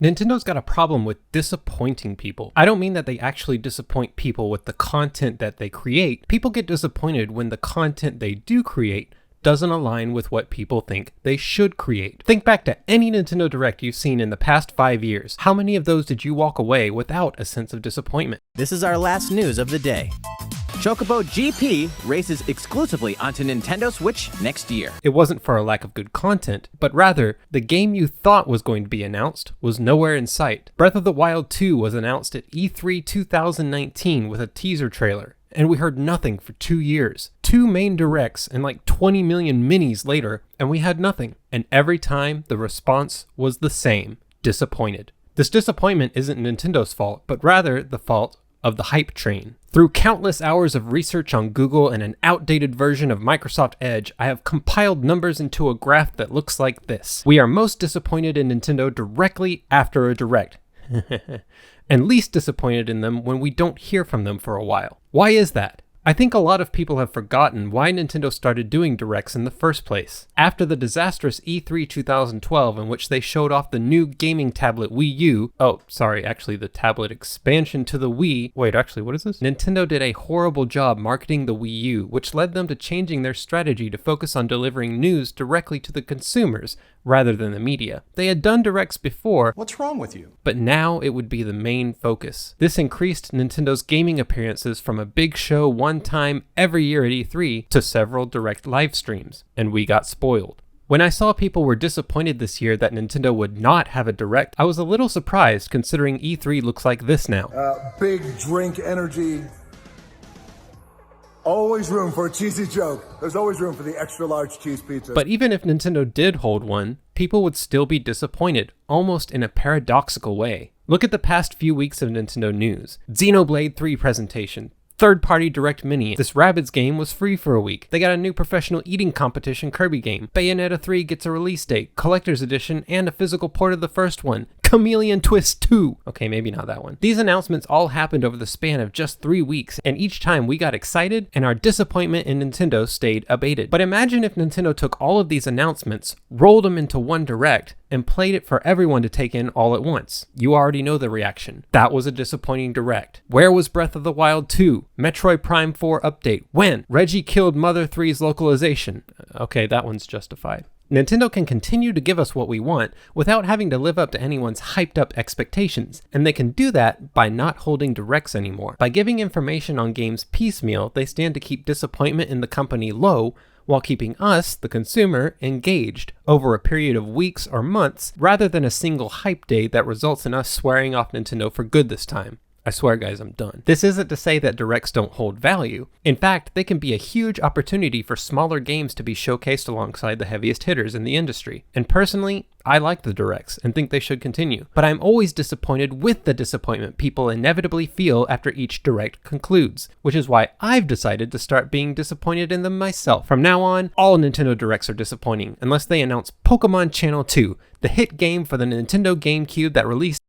Nintendo's got a problem with disappointing people. I don't mean that they actually disappoint people with the content that they create. People get disappointed when the content they do create doesn't align with what people think they should create. Think back to any Nintendo Direct you've seen in the past 5 years. How many of those did you walk away without a sense of disappointment? This is our last news of the day. Chocobo GP races exclusively onto Nintendo Switch next year. It wasn't for a lack of good content, but rather, the game you thought was going to be announced was nowhere in sight. Breath of the Wild 2 was announced at E3 2019 with a teaser trailer, and we heard nothing for 2 years. 2 main directs and like 20 million minis later, and we had nothing. And every time, the response was the same: disappointed. This disappointment isn't Nintendo's fault, but rather the fault of the hype train. Through countless hours of research on Google and an outdated version of Microsoft Edge, I have compiled numbers into a graph that looks like this. We are most disappointed in Nintendo directly after a Direct, and least disappointed in them when we don't hear from them for a while. Why is that? I think a lot of people have forgotten why Nintendo started doing Directs in the first place. After the disastrous E3 2012 in which they showed off the new gaming tablet Wii U, the tablet expansion to the Wii. Wait, actually, what is this? Nintendo did a horrible job marketing the Wii U, which led them to changing their strategy to focus on delivering news directly to the consumers rather than the media. They had done Directs before. What's wrong with you? But now it would be the main focus. This increased Nintendo's gaming appearances from a big show one time every year at E3 to several Direct live streams, and we got spoiled. When I saw people were disappointed this year that Nintendo would not have a Direct, I was a little surprised considering E3 looks like this now. Big drink energy. Always room for a cheesy joke. There's always room for the extra large cheese pizza. But even if Nintendo did hold one, people would still be disappointed, almost in a paradoxical way. Look at the past few weeks of Nintendo news. Xenoblade 3 presentation. Third-party Direct Mini. This Rabbids game was free for a week. They got a new professional eating competition Kirby game. Bayonetta 3 gets a release date, collector's edition, and a physical port of the first one. Chameleon Twist 2. Okay, maybe not that one. These announcements all happened over the span of just 3 weeks, and each time we got excited and our disappointment in Nintendo stayed abated. But imagine if Nintendo took all of these announcements, rolled them into one Direct, and played it for everyone to take in all at once. You already know the reaction. That was a disappointing Direct. Where was Breath of the Wild 2? Metroid Prime 4 update. When? Reggie killed Mother 3's localization. Okay, that one's justified. Nintendo can continue to give us what we want without having to live up to anyone's hyped up expectations, and they can do that by not holding Directs anymore. By giving information on games piecemeal, they stand to keep disappointment in the company low while keeping us, the consumer, engaged over a period of weeks or months rather than a single hype day that results in us swearing off Nintendo for good this time. I swear guys, I'm done. This isn't to say that Directs don't hold value. In fact, they can be a huge opportunity for smaller games to be showcased alongside the heaviest hitters in the industry. And personally, I like the Directs and think they should continue. But I'm always disappointed with the disappointment people inevitably feel after each Direct concludes, which is why I've decided to start being disappointed in them myself. From now on, all Nintendo Directs are disappointing unless they announce Pokemon Channel 2, the hit game for the Nintendo GameCube that released